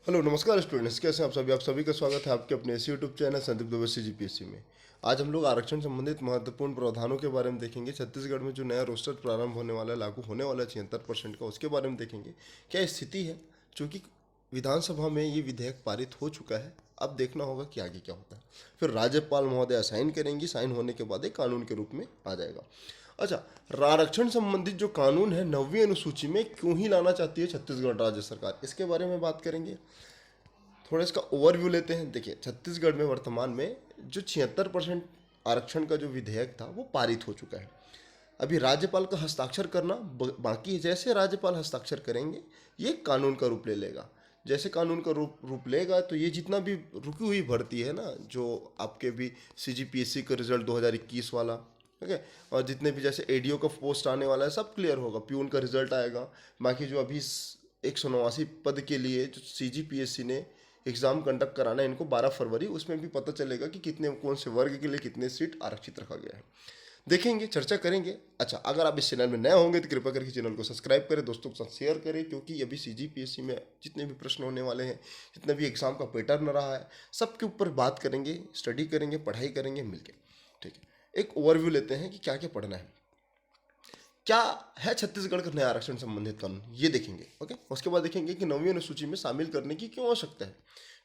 Hello नमस्कार students, कैसे हैं आप सभी का स्वागत है आपके अपने इस YouTube channel Sandeep Dubey CGPSC में। आज हम लोग आरक्षण संबंधित महत्वपूर्ण प्रावधानों के बारे में देखेंगे। छत्तीसगढ़ में जो नया रोस्टर प्रारंभ होने वाला है, लागू होने वाला है 76% का, उसके बारे में देखेंगे क्या स्थिति है। चूँकि विधानसभा में ये विधेयक पारित हो चुका है, अब देखना होगा कि आगे क्या होता है। फिर राज्यपाल महोदय साइन करेंगी, साइन होने के बाद एक कानून के रूप में आ जाएगा। अच्छा, आरक्षण संबंधित जो कानून है 9वीं अनुसूची में क्यों ही लाना चाहती है छत्तीसगढ़ राज्य सरकार, इसके बारे में बात करेंगे। थोड़ा इसका ओवरव्यू लेते हैं। देखिए, छत्तीसगढ़ में वर्तमान में जो 76% आरक्षण का जो विधेयक था वो पारित हो चुका है। अभी राज्यपाल का हस्ताक्षर करना बाकी है। जैसे राज्यपाल हस्ताक्षर करेंगे ये कानून का रूप ले लेगा। जैसे कानून का रूप लेगा तो ये जितना भी रुकी हुई भर्ती है ना, जो आपके भी CGPSC का रिजल्ट 2021 वाला, ठीक है, और जितने भी जैसे ADO का पोस्ट आने वाला है सब क्लियर होगा। प्यून का रिजल्ट आएगा। बाकी जो अभी 189 पद के लिए जो CGPSC ने एग्ज़ाम कंडक्ट कराना है इनको 12 फरवरी, उसमें भी पता चलेगा कि कितने कौन से वर्ग के लिए कितने सीट आरक्षित रखा गया है। देखेंगे, चर्चा करेंगे। अच्छा, अगर आप इस चैनल में नए होंगे तो कृपया करके चैनल को सब्सक्राइब करें, दोस्तों के साथ शेयर करें, क्योंकि अभी CGPSC में जितने भी प्रश्न होने वाले हैं, जितने भी एग्ज़ाम का पैटर्न रहा है, सबके ऊपर बात करेंगे, स्टडी करेंगे, पढ़ाई करेंगे मिलके। ठीक है, एक ओवरव्यू लेते हैं कि क्या क्या पढ़ना है। क्या है छत्तीसगढ़ का नया आरक्षण संबंधित कानून, ये देखेंगे। ओके, उसके बाद देखेंगे कि 9वीं अनुसूची में शामिल करने की क्यों आवश्यकता है।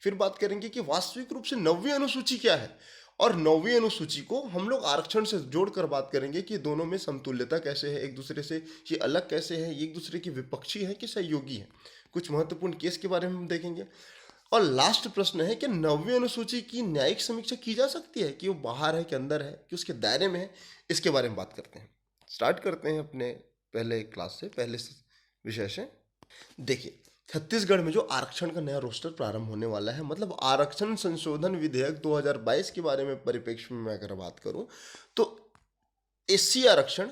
फिर बात करेंगे कि वास्तविक रूप से 9वीं अनुसूची क्या है, और 9वीं अनुसूची को हम लोग आरक्षण से जोड़कर बात करेंगे कि दोनों में समतुल्यता कैसे है, एक दूसरे से ये अलग कैसे है, ये एक दूसरे के विपक्षी है कि सहयोगी है। कुछ महत्वपूर्ण केस के बारे में हम देखेंगे। और लास्ट प्रश्न है कि 9वीं अनुसूची की न्यायिक समीक्षा की जा सकती है, कि वो बाहर है कि अंदर है, कि उसके दायरे में है। इसके बारे में बात करते हैं। स्टार्ट करते हैं अपने पहले क्लास से, पहले विषय से। देखिए, छत्तीसगढ़ में जो आरक्षण का नया रोस्टर प्रारंभ होने वाला है, मतलब आरक्षण संशोधन विधेयक 2022 के बारे में परिप्रेक्ष्य में मैं अगर बात करूं तो SC आरक्षण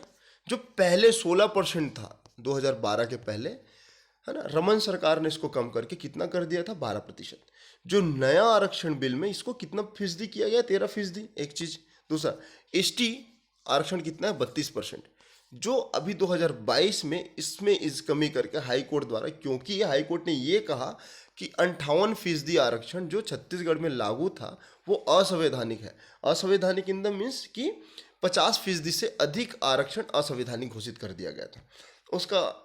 जो पहले 16% था 2012 के पहले, है ना, रमन सरकार ने इसको कम करके कितना कर दिया था, 12%। जो नया आरक्षण बिल में इसको कितना फीसदी किया गया, 13%। एक चीज। दूसरा, ST आरक्षण कितना है, 32%। जो अभी 2022 में इसमें इस कमी करके हाई कोर्ट द्वारा, क्योंकि हाई कोर्ट ने ये कहा कि 58% आरक्षण जो छत्तीसगढ़ में लागू था वो असंवैधानिक है। असंवैधानिक इन द मीन्स कि 50% से अधिक आरक्षण असंवैधानिक घोषित कर दिया गया था। उसका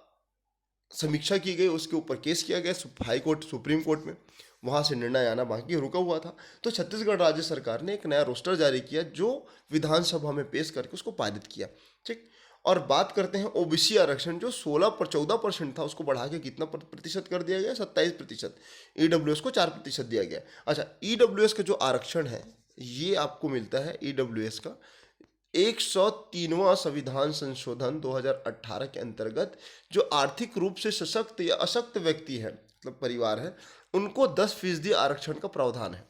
समीक्षा की गई, उसके ऊपर केस किया गया हाई कोर्ट, सुप्रीम कोर्ट में। वहाँ से निर्णय आना बाकी रुका हुआ था। तो छत्तीसगढ़ राज्य सरकार ने एक नया रोस्टर जारी किया जो विधानसभा में पेश करके उसको पारित किया। ठीक। और बात करते हैं OBC आरक्षण जो 14% था, उसको बढ़ा के कितना प्रतिशत कर दिया गया, 27%। EWS को 4% दिया गया। अच्छा, EWS का जो आरक्षण है ये आपको मिलता है, EWS का 103वां संविधान संशोधन 2018 के अंतर्गत जो आर्थिक रूप से सशक्त या अशक्त व्यक्ति है, मतलब परिवार है, उनको 10% आरक्षण का प्रावधान है,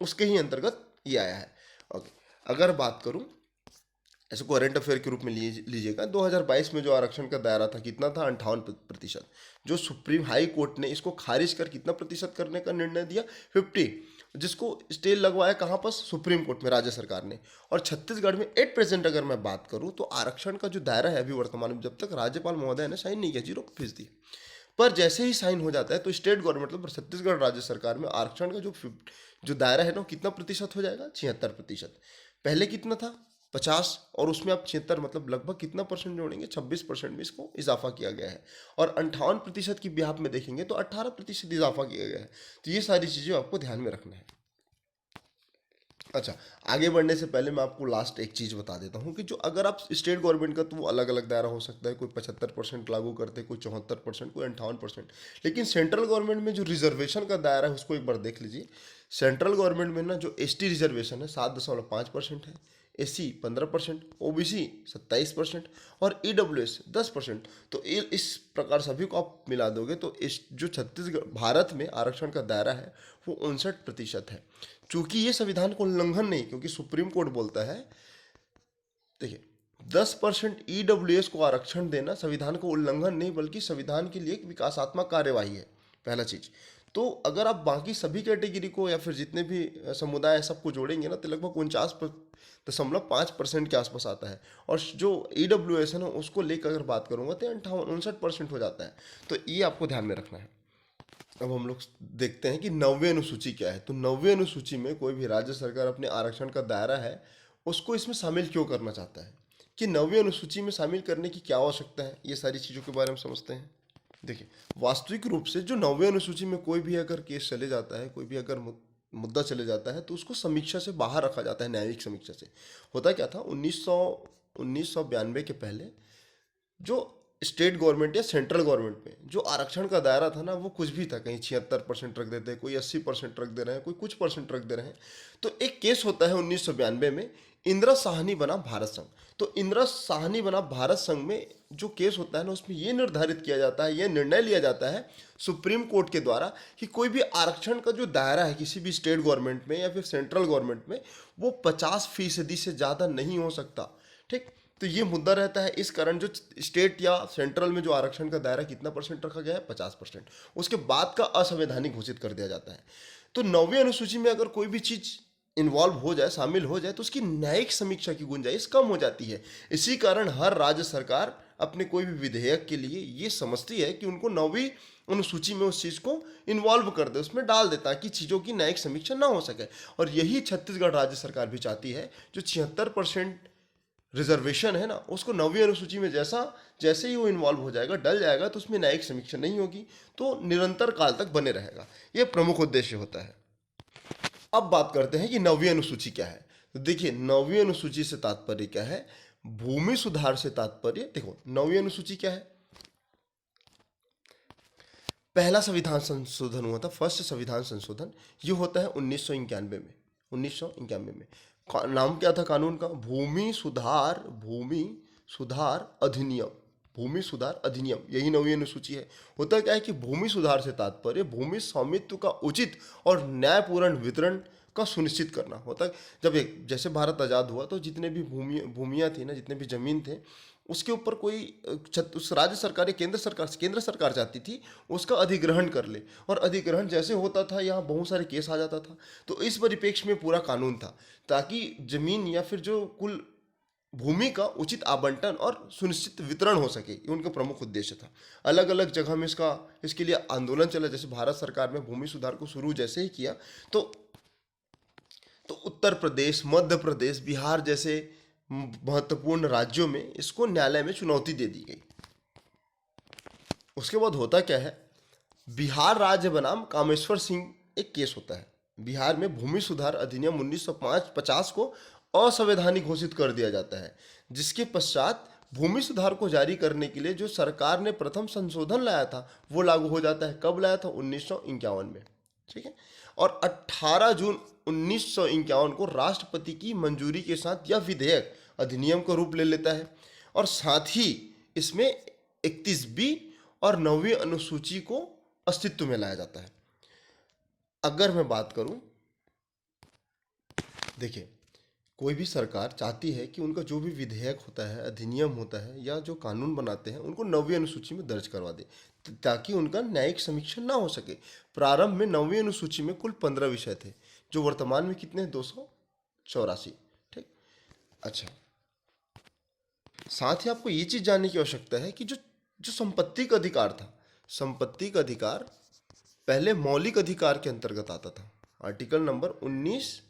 उसके ही अंतर्गत ये आया है। ओके, अगर बात करूं ऐसे करंट अफेयर के रूप में लीजिएगा, 2022 में जो आरक्षण का दायरा था कितना था, 58%। जो सुप्रीम हाई कोर्ट ने इसको खारिज कर कितना प्रतिशत करने का निर्णय दिया, 50, जिसको स्टे लगवाया कहाँ पर, सुप्रीम कोर्ट में, राज्य सरकार ने। और छत्तीसगढ़ में 8% अगर मैं बात करूँ तो आरक्षण का जो दायरा है अभी वर्तमान में, जब तक राज्यपाल महोदय ने साइन नहीं किया, 0%। पर जैसे ही साइन हो जाता है तो स्टेट गवर्नमेंट, मतलब छत्तीसगढ़ राज्य सरकार में आरक्षण का जो दायरा है ना, कितना प्रतिशत हो जाएगा, 76%। पहले कितना था, 50, और उसमें आप 76 मतलब लगभग कितना परसेंट जोड़ेंगे, 26% में इसको इजाफा किया गया है। और 58% की बिहाफ में देखेंगे तो 18% इजाफा किया गया है। तो ये सारी चीज़ें आपको ध्यान में रखना है। अच्छा, आगे बढ़ने से पहले मैं आपको लास्ट एक चीज़ बता देता हूँ कि जो अगर आप स्टेट गवर्नमेंट का, तो वो अलग अलग दायरा हो सकता है, कोई 75% लागू करते हैं, कोई 74%, कोई 58%। लेकिन सेंट्रल गवर्नमेंट में जो रिजर्वेशन का दायरा है उसको एक बार देख लीजिए। सेंट्रल गवर्नमेंट में ना जो ST रिजर्वेशन है 7.5% है, SC 15%, OBC 27% और EWS 10%। तो इस प्रकार सभी को आप मिला दोगे तो इस जो छत्तीसगढ़ भारत में आरक्षण का दायरा है वो 59% है। चूंकि ये संविधान को उल्लंघन नहीं, क्योंकि सुप्रीम कोर्ट बोलता है, देखिए, 10% EWS को आरक्षण देना संविधान को उल्लंघन नहीं बल्कि संविधान के लिए एक विकासात्मक कार्यवाही है, पहला चीज। तो अगर आप बाकी सभी कैटेगरी को या फिर जितने भी समुदाय सबको जोड़ेंगे ना तो लगभग 49.5% के आसपास आता है। और जो EWS है ना उसको लेकर अगर बात करूंगा तो 58 59% हो जाता है। तो ये आपको ध्यान में रखना है। अब हम लोग देखते हैं कि 9वीं अनुसूची क्या है। तो 9वीं अनुसूची में कोई भी राज्य सरकार अपने आरक्षण का दायरा है उसको इसमें शामिल क्यों करना चाहता है, कि 9वीं अनुसूची में शामिल करने की क्या आवश्यकता है, ये सारी चीज़ों के बारे में समझते हैं। देखिए, वास्तविक रूप से जो 9वीं अनुसूची में कोई भी अगर केस चले जाता है, कोई भी अगर मुद्दा चले जाता है, तो उसको समीक्षा से बाहर रखा जाता है, न्यायिक समीक्षा से। होता क्या था, 1992 के पहले जो स्टेट गवर्नमेंट या सेंट्रल गवर्नमेंट में जो आरक्षण का दायरा था ना, वो कुछ भी था। कहीं 76% रख देते, कोई 80% रख दे रहे हैं, कोई कुछ परसेंट रख दे रहे हैं। तो एक केस होता है 1992 में, इंदिरा साहनी बनाम भारत संघ। तो इंदिरा साहनी बनाम भारत संघ में जो केस होता है ना, उसमें ये निर्धारित किया जाता है, ये निर्णय लिया जाता है सुप्रीम कोर्ट के द्वारा कि कोई भी आरक्षण का जो दायरा है किसी भी स्टेट गवर्नमेंट में या फिर सेंट्रल गवर्नमेंट में, वो 50% से ज़्यादा नहीं हो सकता। ठीक, तो ये मुद्दा रहता है। इस कारण जो स्टेट या सेंट्रल में जो आरक्षण का दायरा कितना परसेंट रखा गया है, 50%, उसके बाद का असंवैधानिक घोषित कर दिया जाता है। तो 9वीं अनुसूची में अगर कोई भी चीज़ इन्वॉल्व हो जाए, शामिल हो जाए, तो उसकी न्यायिक समीक्षा की गुंजाइश कम हो जाती है। इसी कारण हर राज्य सरकार अपने कोई भी विधेयक के लिए ये समझती है कि उनको 9वीं अनुसूची में उस चीज़ को इन्वॉल्व कर दे, उसमें डाल दे, ताकि चीज़ों की न्यायिक समीक्षा ना हो सके। और यही छत्तीसगढ़ राज्य सरकार भी चाहती है। जो 76% रिजर्वेशन है ना, उसको 9वीं अनुसूची में जैसे ही वो इन्वॉल्व हो जाएगा, डल जाएगा, तो उसमें न्यायिक समीक्षा नहीं होगी, तो निरंतर काल तक बने रहेगा। ये प्रमुख उद्देश्य होता है। अब बात करते हैं कि 9वीं अनुसूची क्या है। तो देखिए, 9वीं अनुसूची से तात्पर्य क्या है, भूमि सुधार से तात्पर्य। देखो, 9वीं अनुसूची क्या है, पहला संविधान संशोधन हुआ था, फर्स्ट संविधान संशोधन। ये होता है 1991 में। 1991 में नाम क्या था कानून का, भूमि सुधार अधिनियम। भूमि सुधार अधिनियम, यही 9वीं अनुसूची है। होता क्या है कि भूमि सुधार से तात्पर्य भूमि स्वामित्व का उचित और न्यायपूर्ण वितरण का सुनिश्चित करना होता है। जब एक जैसे भारत आज़ाद हुआ, तो जितने भी भूमियाँ थी ना, जितने भी जमीन थे, उसके ऊपर कोई उस राज्य सरकार या केंद्र सरकार चाहती थी उसका अधिग्रहण कर ले। और अधिग्रहण जैसे होता था, यहाँ बहुत सारे केस आ जाता था। तो इस परिप्रेक्ष्य में पूरा कानून था, ताकि जमीन या फिर जो कुल भूमि का उचित आवंटन और सुनिश्चित वितरण हो सके, ये उनका प्रमुख उद्देश्य था। अलग अलग जगह में इसके लिए आंदोलन चला। जैसे भारत सरकार में भूमि सुधार को शुरू जैसे ही किया, तो उत्तर प्रदेश, मध्य प्रदेश, बिहार जैसे महत्वपूर्ण राज्यों में इसको न्यायालय में चुनौती दे दी गई। उसके बाद होता क्या है, बिहार राज्य बनाम कामेश्वर सिंह एक केस होता है। बिहार में भूमि सुधार अधिनियम 1950 को असंवैधानिक घोषित कर दिया जाता है, जिसके पश्चात भूमि सुधार को जारी करने के लिए जो सरकार ने प्रथम संशोधन लाया था, वो लागू हो जाता है। कब लाया था, 1951 में। ठीक है, और 18 जून 1951 को राष्ट्रपति की मंजूरी के साथ यह विधेयक अधिनियम का रूप ले लेता है। और साथ ही इसमें 31B और 9वीं अनुसूची को अस्तित्व में लाया जाता है। अगर मैं बात करूं, देखिए, कोई भी सरकार चाहती है कि उनका जो भी विधेयक होता है, अधिनियम होता है, या जो कानून बनाते हैं, उनको 9वीं अनुसूची में दर्ज करवा दे, ताकि उनका न्यायिक समीक्षा ना हो सके। प्रारंभ में 9वीं अनुसूची में कुल 15 विषय थे, जो वर्तमान में कितने हैं, 284। ठीक, अच्छा, साथ ही आपको ये चीज़ जानने की आवश्यकता है कि जो जो संपत्ति का अधिकार था, संपत्ति का अधिकार पहले मौलिक अधिकार के अंतर्गत आता था। आर्टिकल नंबर 19F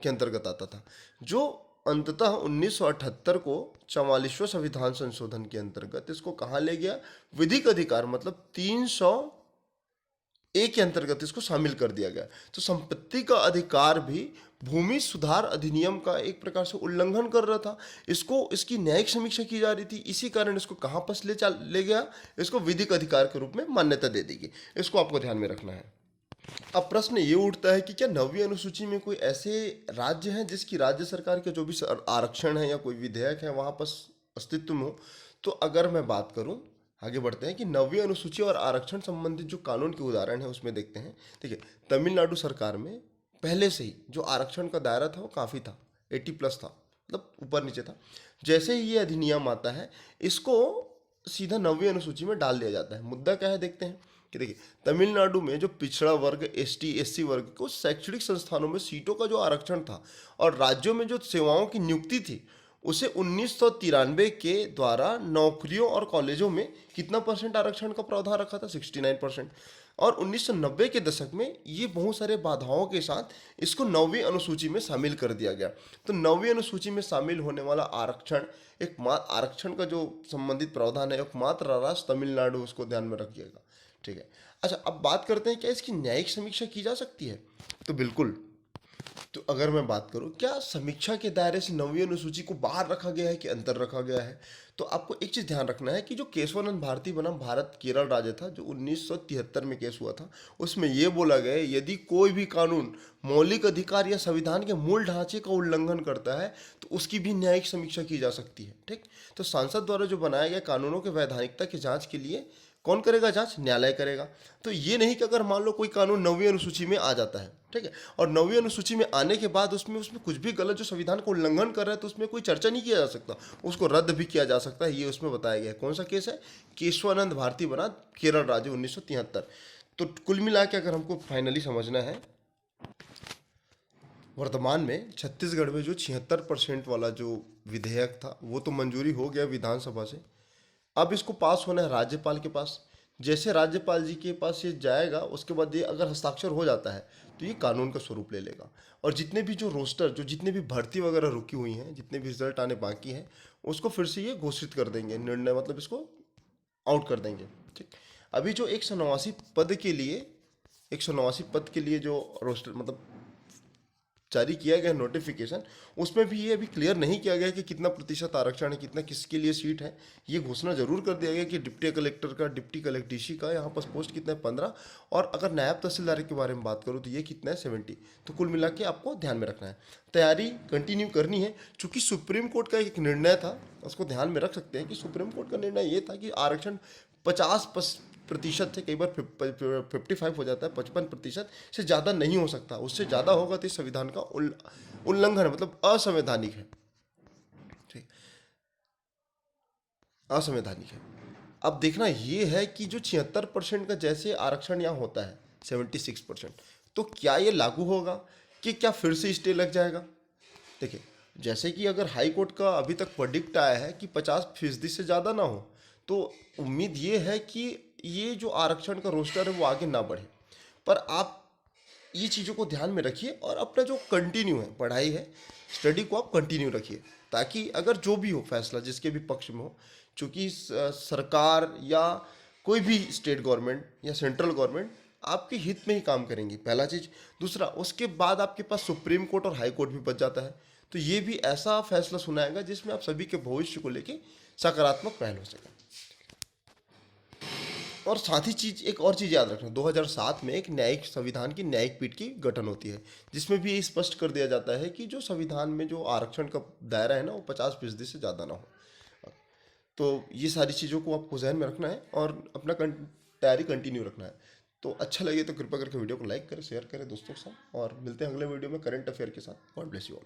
के अंतर्गत आता था, जो अंततः 1978 को 44वें संविधान संशोधन के अंतर्गत इसको कहाँ ले गया, विधिक अधिकार मतलब 300A के अंतर्गत इसको शामिल कर दिया गया। तो संपत्ति का अधिकार भी भूमि सुधार अधिनियम का एक प्रकार से उल्लंघन कर रहा था। इसकी न्यायिक समीक्षा की जा रही थी, इसी कारण इसको कहाँ पर ले गया, इसको विधिक अधिकार के रूप में मान्यता दे दी गई। इसको आपको ध्यान में रखना है। अब प्रश्न ये उठता है कि क्या 9वीं अनुसूची में कोई ऐसे राज्य हैं जिसकी राज्य सरकार के जो भी आरक्षण है या कोई विधेयक है वहाँ पर अस्तित्व में हो। तो अगर मैं बात करूँ, आगे बढ़ते हैं कि 9वीं अनुसूची और आरक्षण संबंधित जो कानून के उदाहरण है उसमें देखते हैं। देखिए, तमिलनाडु सरकार में पहले से ही जो आरक्षण का दायरा था वो काफ़ी था, 80+ था, मतलब ऊपर नीचे था। जैसे ही ये अधिनियम आता है, इसको सीधा 9वीं अनुसूची में डाल दिया जाता है। मुद्दा क्या है, देखते हैं कि देखिए, तमिलनाडु में जो पिछड़ा वर्ग, ST SC वर्ग को शैक्षणिक संस्थानों में सीटों का जो आरक्षण था और राज्यों में जो सेवाओं की नियुक्ति थी, उसे 1993 के द्वारा नौकरियों और कॉलेजों में कितना परसेंट आरक्षण का प्रावधान रखा था? 69%। और 1990 के दशक में ये बहुत सारे बाधाओं के साथ इसको 9वीं अनुसूची में शामिल कर दिया गया। तो 9वीं अनुसूची में शामिल होने वाला आरक्षण आरक्षण का जो संबंधित प्रावधान है एकमात्र राज्य तमिलनाडु, उसको ध्यान में रखिएगा। ठीक है। अच्छा, अब बात करते हैं क्या इसकी न्यायिक समीक्षा की जा सकती है? तो बिल्कुल। तो अगर मैं बात करूं क्या समीक्षा के दायरे से 9वीं अनुसूची को बाहर रखा गया है कि अंदर रखा गया है, तो आपको एक चीज ध्यान रखना है कि जो केशवानंद भारती बनाम भारत केरल राज्य था, जो 1973 में केस हुआ था, उसमें यह बोला गया है यदि कोई भी कानून मौलिक अधिकार या संविधान के मूल ढांचे का उल्लंघन करता है तो उसकी भी न्यायिक समीक्षा की जा सकती है। ठीक। तो सांसद द्वारा जो बनाए गए कानूनों के वैधानिकता की जांच के लिए कौन करेगा जांच? न्यायालय करेगा। तो ये नहीं कि अगर मान लो कोई कानून 9वीं अनुसूची में आ जाता है, ठीक है, और 9वीं अनुसूची में आने के बाद उसमें उसमें कुछ भी गलत जो संविधान का उल्लंघन कर रहा है तो उसमें कोई चर्चा नहीं किया जा सकता, उसको रद्द भी किया जा सकता है। ये उसमें बताया गया है। कौन सा केस है? केशवानंद भारती बना केरल राज्य 1973। तो कुल मिला के अगर हमको फाइनली समझना है, वर्तमान में छत्तीसगढ़ में जो 76% वाला जो विधेयक था वो तो मंजूरी हो गया विधानसभा से। अब इसको पास होना है राज्यपाल के पास। जैसे राज्यपाल जी के पास ये जाएगा उसके बाद ये अगर हस्ताक्षर हो जाता है तो ये कानून का स्वरूप ले लेगा। और जितने भी जो रोस्टर, जो जितने भी भर्ती वगैरह रुकी हुई हैं, जितने भी रिजल्ट आने बाकी हैं, उसको फिर से ये घोषित कर देंगे, निर्णय मतलब इसको आउट कर देंगे। ठीक। अभी जो 189 पद के लिए 189 पद के लिए जो रोस्टर मतलब जारी किया गया नोटिफिकेशन, उसमें भी ये अभी क्लियर नहीं किया गया कि कितना प्रतिशत आरक्षण है, कितना किसके लिए सीट है। ये घोषणा जरूर कर दिया गया कि डिप्टी कलेक्टर का, डिप्टी कलेक्टर डीसी का यहाँ पर पोस्ट कितना है 15, और अगर नायब तहसीलदार के बारे में बात करूँ तो ये कितना है 70। तो कुल मिला के आपको ध्यान में रखना है, तैयारी कंटिन्यू करनी है। चूंकि सुप्रीम कोर्ट का एक निर्णय था, उसको ध्यान में रख सकते हैं कि सुप्रीम कोर्ट का निर्णय ये था कि आरक्षण 50% थे, कई बार 55 हो जाता है, 55% से ज़्यादा नहीं हो सकता। उससे ज़्यादा होगा तो इस संविधान का उल्लंघन है, मतलब असंवैधानिक है। ठीक। असंवैधानिक है। अब देखना ये है कि जो 76% का जैसे आरक्षण यहाँ होता है 76%, तो क्या ये लागू होगा कि क्या फिर से स्टे लग जाएगा? देखिए, जैसे कि अगर हाई कोर्ट का अभी तक वर्डिक्ट आया है कि 50% से ज़्यादा ना हो, तो उम्मीद ये है कि ये जो आरक्षण का रोस्टर है वो आगे ना बढ़े। पर आप ये चीज़ों को ध्यान में रखिए और अपना जो कंटिन्यू है पढ़ाई है, स्टडी को आप कंटिन्यू रखिए, ताकि अगर जो भी हो फैसला जिसके भी पक्ष में हो, चूँकि सरकार या कोई भी स्टेट गवर्नमेंट या सेंट्रल गवर्नमेंट आपके हित में ही काम करेंगी, पहला चीज़। दूसरा, उसके बाद आपके पास सुप्रीम कोर्ट और हाई कोर्ट भी बच जाता है, तो ये भी ऐसा फैसला सुनाएगा जिसमें आप सभी के भविष्य को लेके सकारात्मक पहल हो सके। और साथ ही एक और चीज़ याद रखना, 2007 में एक न्यायिक संविधान की न्यायिक पीठ की गठन होती है, जिसमें भी ये स्पष्ट कर दिया जाता है कि जो संविधान में जो आरक्षण का दायरा है ना वो 50% से ज़्यादा ना हो। तो ये सारी चीज़ों को आपको ध्यान में रखना है और अपना तैयारी कंटिन्यू रखना है। तो अच्छा लगे तो कृपया करके वीडियो को लाइक करें, शेयर करें दोस्तों के साथ, और मिलते हैं अगले वीडियो में करंट अफेयर के साथ। God bless you all.